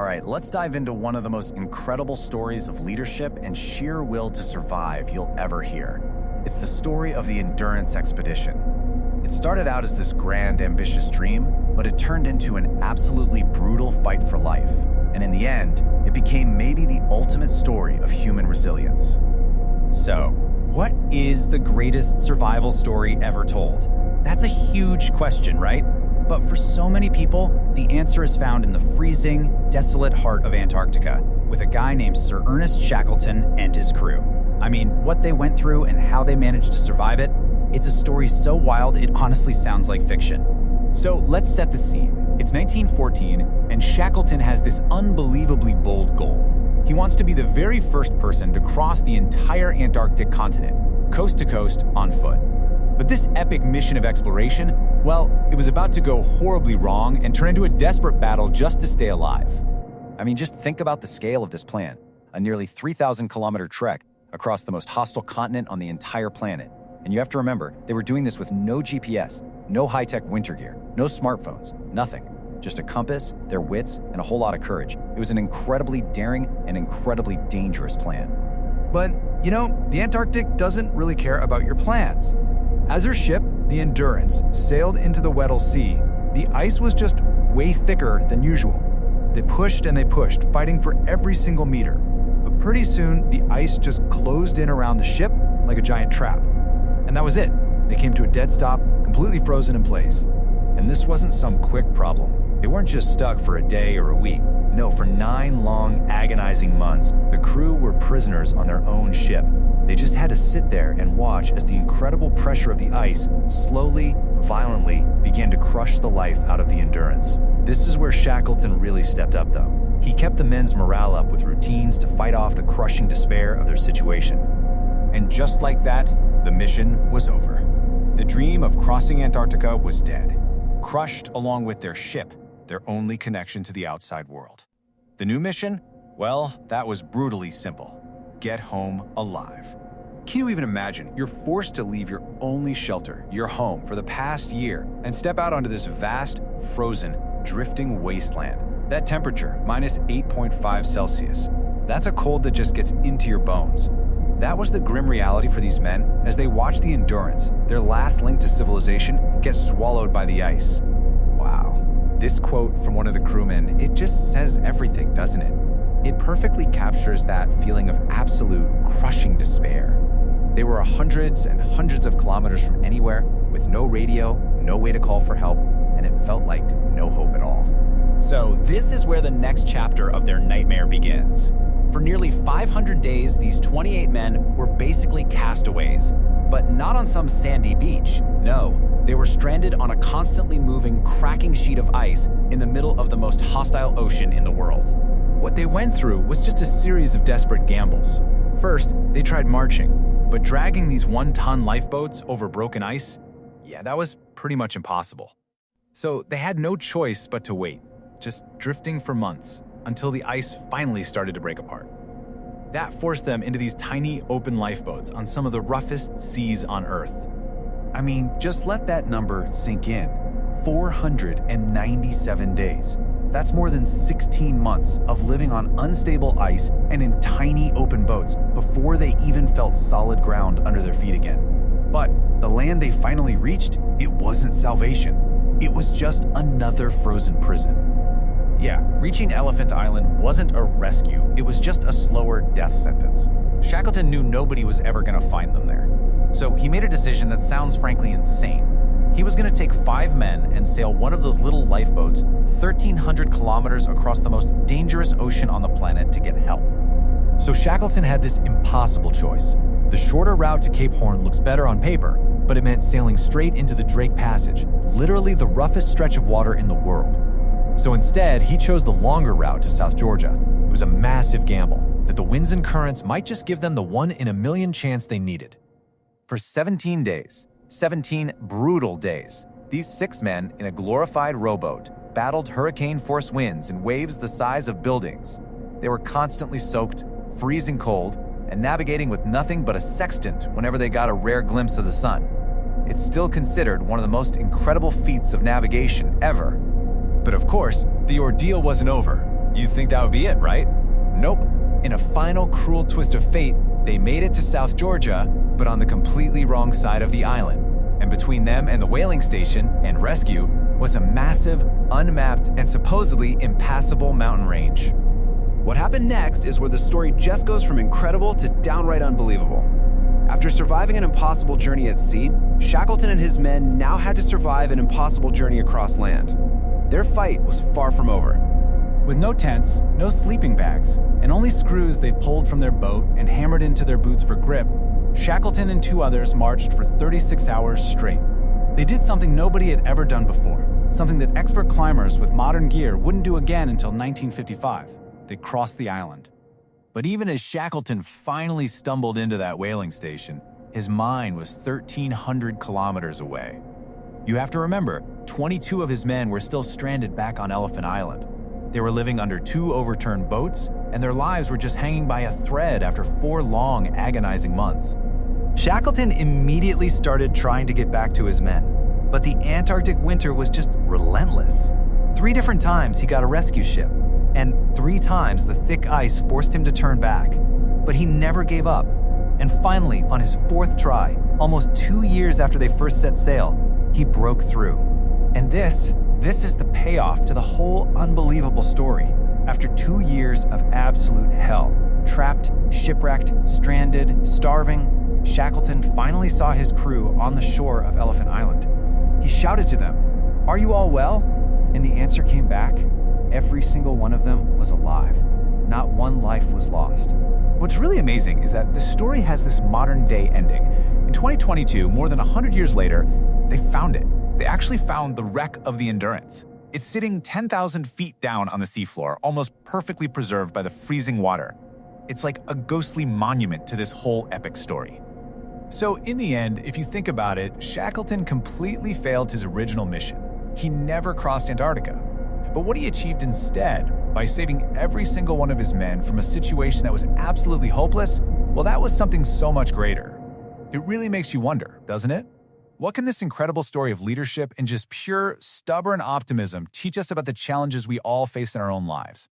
right, let's dive into one of the most incredible stories of leadership and sheer will to survive you'll ever hear. It's the story of the Endurance Expedition. It started out as this grand, ambitious dream, but it turned into an absolutely brutal fight for life. And in the end, it became maybe the ultimate story of human resilience. So, what is the greatest survival story ever told? That's a huge question, right? But for so many people, the answer is found in the freezing, desolate heart of Antarctica, with a guy named Sir Ernest Shackleton and his crew. I mean, what they went through and how they managed to survive it, it's a story so wild it honestly sounds like fiction. So let's set the scene. It's 1914, and Shackleton has this unbelievably bold goal. He wants to be the very first person to cross the entire Antarctic continent, coast to coast, on foot. But this epic mission of exploration, well, it was about to go horribly wrong and turn into a desperate battle just to stay alive. I mean, just think about the scale of this plan. A nearly 3,000-kilometer trek across the most hostile continent on the entire planet. And you have to remember, they were doing this with no GPS, no high-tech winter gear, no smartphones, nothing. Just a compass, their wits, and a whole lot of courage. It was an incredibly daring and incredibly dangerous plan. But, the Antarctic doesn't really care about your plans. As their ship, the Endurance, sailed into the Weddell Sea, the ice was just way thicker than usual. They pushed and they pushed, fighting for every single meter. But pretty soon, the ice just closed in around the ship like a giant trap. And that was it. They came to a dead stop, completely frozen in place. And this wasn't some quick problem. They weren't just stuck for a day or a week. No, for 9 long, agonizing months, the crew were prisoners on their own ship. They just had to sit there and watch as the incredible pressure of the ice slowly, violently began to crush the life out of the Endurance. This is where Shackleton really stepped up, though. He kept the men's morale up with routines to fight off the crushing despair of their situation. And just like that, the mission was over. The dream of crossing Antarctica was dead, crushed along with their ship, their only connection to the outside world. The new mission? Well, that was brutally simple. Get home alive. Can you even imagine? You're forced to leave your only shelter, your home, for the past year and step out onto this vast, frozen, drifting wasteland. That temperature, minus 8.5 Celsius. That's a cold that just gets into your bones. That was the grim reality for these men as they watched the Endurance, their last link to civilization, get swallowed by the ice. Wow. This quote from one of the crewmen, it just says everything, doesn't it? It perfectly captures that feeling of absolute crushing despair. They were hundreds and hundreds of kilometers from anywhere, with no radio, no way to call for help, and it felt like no hope at all. So this is where the next chapter of their nightmare begins. For nearly 500 days, these 28 men were basically castaways, but not on some sandy beach. No, they were stranded on a constantly moving, cracking sheet of ice in the middle of the most hostile ocean in the world. What they went through was just a series of desperate gambles. First, they tried marching, but dragging these 1-ton lifeboats over broken ice, that was pretty much impossible. So they had no choice but to wait, just drifting for months, until the ice finally started to break apart. That forced them into these tiny open lifeboats on some of the roughest seas on Earth. I mean, just let that number sink in. 497 days. That's more than 16 months of living on unstable ice and in tiny open boats before they even felt solid ground under their feet again. But the land they finally reached, it wasn't salvation. It was just another frozen prison. Yeah, reaching Elephant Island wasn't a rescue. It was just a slower death sentence. Shackleton knew nobody was ever going to find them there. So he made a decision that sounds frankly insane. He was going to take 5 men and sail one of those little lifeboats 1,300 kilometers across the most dangerous ocean on the planet to get help. So Shackleton had this impossible choice. The shorter route to Cape Horn looks better on paper, but it meant sailing straight into the Drake Passage, literally the roughest stretch of water in the world. So instead, he chose the longer route to South Georgia. It was a massive gamble that the winds and currents might just give them the 1 in a million chance they needed. For 17 days, 17 brutal days, these 6 men in a glorified rowboat battled hurricane-force winds and waves the size of buildings. They were constantly soaked, freezing cold, and navigating with nothing but a sextant whenever they got a rare glimpse of the sun. It's still considered one of the most incredible feats of navigation ever. But of course, the ordeal wasn't over. You think that would be it, right? Nope. In a final cruel twist of fate, they made it to South Georgia, but on the completely wrong side of the island. And between them and the whaling station and rescue was a massive, unmapped, and supposedly impassable mountain range. What happened next is where the story just goes from incredible to downright unbelievable. After surviving an impossible journey at sea, Shackleton and his men now had to survive an impossible journey across land. Their fight was far from over. With no tents, no sleeping bags, and only screws they'd pulled from their boat and hammered into their boots for grip, Shackleton and 2 others marched for 36 hours straight. They did something nobody had ever done before, something that expert climbers with modern gear wouldn't do again until 1955. They crossed the island. But even as Shackleton finally stumbled into that whaling station, his mine was 1,300 kilometers away. You have to remember, 22 of his men were still stranded back on Elephant Island. They were living under 2 overturned boats, and their lives were just hanging by a thread after 4 long, agonizing months. Shackleton immediately started trying to get back to his men, but the Antarctic winter was just relentless. 3 different times he got a rescue ship, and 3 times the thick ice forced him to turn back. But he never gave up, and finally, on his 4th try, almost 2 years after they first set sail, he broke through. And this is the payoff to the whole unbelievable story. After 2 years of absolute hell, trapped, shipwrecked, stranded, starving, Shackleton finally saw his crew on the shore of Elephant Island. He shouted to them, "Are you all well?" And the answer came back. Every single one of them was alive. Not one life was lost. What's really amazing is that the story has this modern-day ending. In 2022, more than 100 years later, they found it. They actually found the wreck of the Endurance. It's sitting 10,000 feet down on the seafloor, almost perfectly preserved by the freezing water. It's like a ghostly monument to this whole epic story. So in the end, if you think about it, Shackleton completely failed his original mission. He never crossed Antarctica. But what he achieved instead, by saving every single one of his men from a situation that was absolutely hopeless, well, that was something so much greater. It really makes you wonder, doesn't it? What can this incredible story of leadership and just pure, stubborn optimism teach us about the challenges we all face in our own lives?